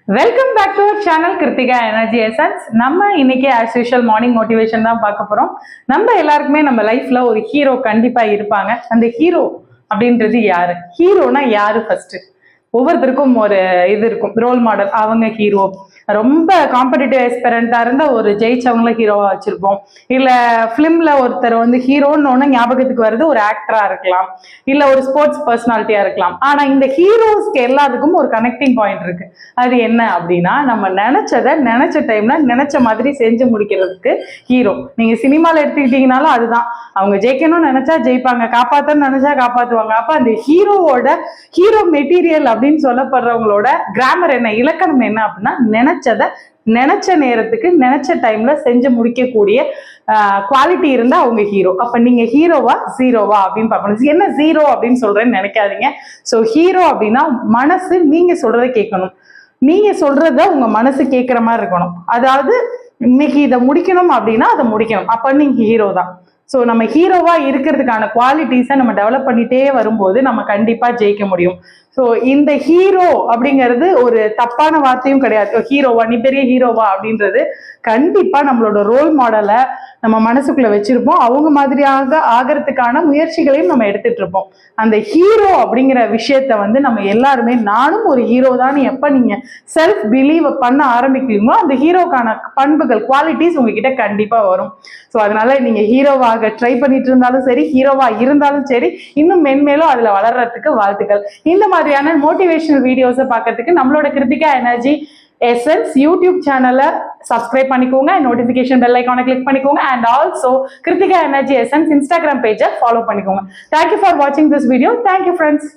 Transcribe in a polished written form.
Welcome back to our channel Krithika energy essence. நம்ம இன்னைக்கு as usual morning motivation தான் பார்க்க போறோம். நம்ம எல்லாருக்குமே நம்ம லைஃப்ல ஒரு ஹீரோ கண்டிப்பா இருப்பாங்க. அந்த ஹீரோ அப்படின்றது யாரு? ஹீரோனா யாரு? ஃபர்ஸ்ட் ஒவ்வொருத்தருக்கும் ஒரு இது இருக்கும், ரோல் மாடல். அவங்க ஹீரோ. ரொம்ப காம்படிட்டிவ் எக்ஸ்பெரண்டா இருந்த ஒரு ஜெயிச்சவங்கள ஹீரோவா வச்சிருப்போம். இல்ல பிலிம்ல ஒருத்தர் வந்து ஹீரோன்னு ஞாபகத்துக்கு வருது, ஒரு ஆக்டரா இருக்கலாம், இல்ல ஒரு ஸ்போர்ட்ஸ் பர்சனாலிட்டியா இருக்கலாம். ஆனா இந்த ஹீரோஸ்க்கு எல்லாத்துக்கும் ஒரு கனெக்டிங் பாயிண்ட் இருக்கு. அது என்ன அப்படின்னா, நம்ம நினைச்சதை நினைச்ச டைம்ல நினைச்ச மாதிரி செஞ்சு முடிக்கிறதுக்கு ஹீரோ. நீங்க சினிமால எடுத்துக்கிட்டீங்கனாலும் அதுதான். அவங்க ஜெயிக்கணும்னு நினைச்சா ஜெயிப்பாங்க, காப்பாத்தணும்னு நினைச்சா காப்பாத்துவாங்க. அப்ப அந்த ஹீரோவோட ஹீரோ மெட்டீரியல் அப்படின்னு சொல்லப்படுறவங்களோட கிராமர் என்ன, இலக்கணம் என்ன அப்படின்னா, நினைச்சதை நினைச்ச நேரத்துக்கு நினைச்ச டைம்ல செஞ்சு முடிக்கக்கூடிய குவாலிட்டி இருந்தா அவங்க ஹீரோ. அப்ப நீங்க ஹீரோவா ஜீரோவா அப்படின்னு பார்க்கணும். என்ன ஜீரோ அப்படின்னு சொல்றேன்னு நினைக்காதீங்க. ஸோ ஹீரோ அப்படின்னா மனசு நீங்க சொல்றதை கேட்கணும், நீங்க சொல்றத உங்க மனசு கேட்கிற மாதிரி இருக்கணும். அதாவது இன்னைக்கு இதை முடிக்கணும் அப்படின்னா அதை முடிக்கணும், அப்ப நீங்க ஹீரோ தான். ஸோ நம்ம ஹீரோவா இருக்கிறதுக்கான குவாலிட்டிஸை நம்ம டெவலப் பண்ணிட்டே வரும்போது நம்ம கண்டிப்பா ஜெயிக்க முடியும். ஸோ இந்த ஹீரோ அப்படிங்கிறது ஒரு தப்பான வார்த்தையும் கிடையாது. ஹீரோவா, நீ பெரிய ஹீரோவா அப்படின்றது கண்டிப்பா நம்மளோட ரோல் மாடலை நம்ம மனசுக்குள்ள வச்சிருப்போம். அவங்க மாதிரியாக ஆகிறதுக்கான முயற்சிகளையும் நம்ம எடுத்துட்டு இருப்போம். அந்த ஹீரோ அப்படிங்கிற விஷயத்த வந்து நம்ம எல்லாருமே, நானும் ஒரு ஹீரோ தான் எப்ப நீங்க செல்ஃப் பிலீவ் பண்ண ஆரம்பிக்கிறீங்களோ அந்த ஹீரோக்கான பண்புகள், குவாலிட்டிஸ் உங்ககிட்ட கண்டிப்பா வரும். ஸோ அதனால நீங்க ஹீரோவாக ட்ரை பண்ணிட்டு இருந்தாலும் சரி, ஹீரோவா இருந்தாலும் சரி, இன்னும் மென்மேலும் அதுல வளர்றதுக்கு வாழ்த்துக்கள். இந்த மாதிரியான மோட்டிவேஷனல் வீடியோஸை பார்க்கறதுக்கு நம்மளோட கிருத்திகா எனர்ஜி எசன்ஸ் யூடியூப் சேனலை சப்ஸ்கிரைப் பண்ணிக்கோங்க, நோட்டிபிகேஷன் பெல் ஐக்கானை கிளிக் பண்ணிக்கோங்க, and also Krithika energy essence Instagram பேஜை ஃபாலோ பண்ணிக்கோங்க. தேங்க்யூ ஃபார் வாட்சிங் திஸ் வீடியோ. Thank you friends.